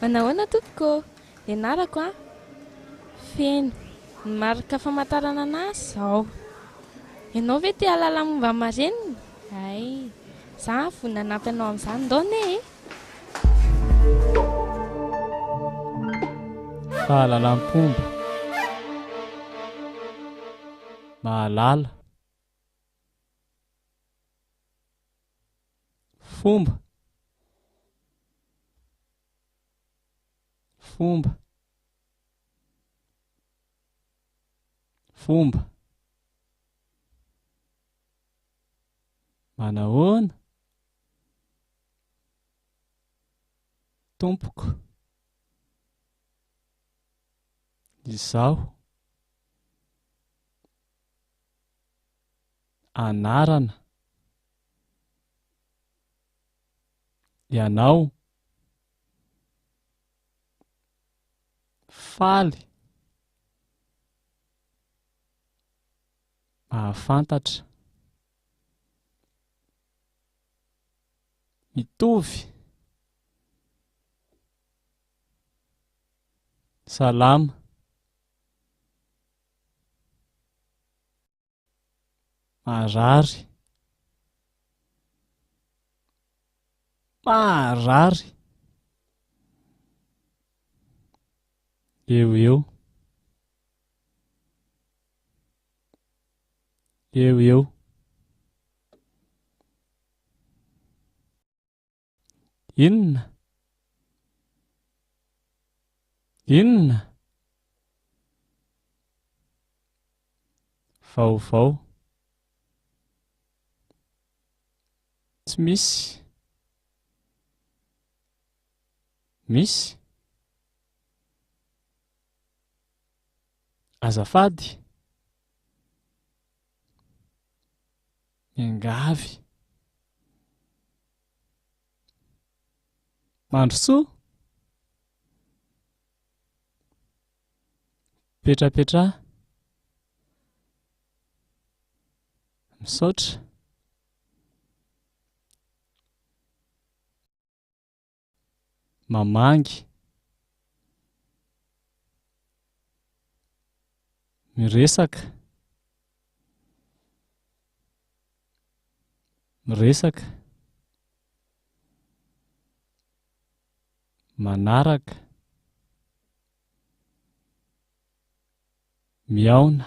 Manahoana tompoko? Ianarako a feno ny marika famantarana anazy izao. Ianao ve te ahalala momba amareniny? Ay, za vonina hanampy anao amin'izany ndaone e. Fahalalam-pomba, mahalala, fomba, fomba, fomba, manahoana, tompoko, izaho, anarana, ianao, faly, mahafantatra, mitovy, salama, marary, marary, eo eo, eo eo, inona, inona, vaovao, tsy misy, misy, azafady, miangavy, mandrosoa, petrapetra, misaotra, mamangy, miresaka, miresaka, manaraka, miaona,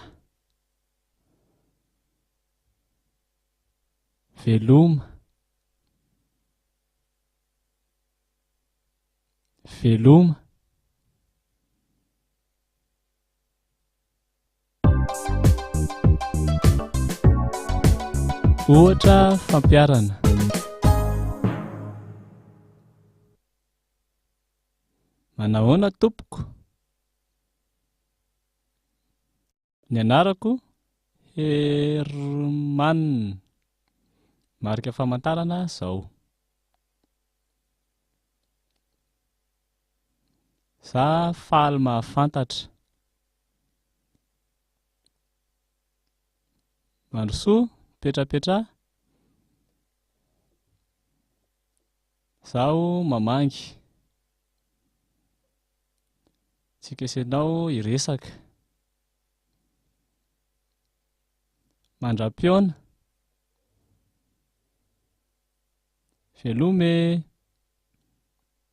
veloma, veloma, ohatra fampiarana, manahoana tompoko, ny anarako Herman, marika famantarana izao, za faly mahafantatra, mandrosoa, petrapetra, zaho mamangy, tsy kesenao iresaka, mandra-piona, veloma e.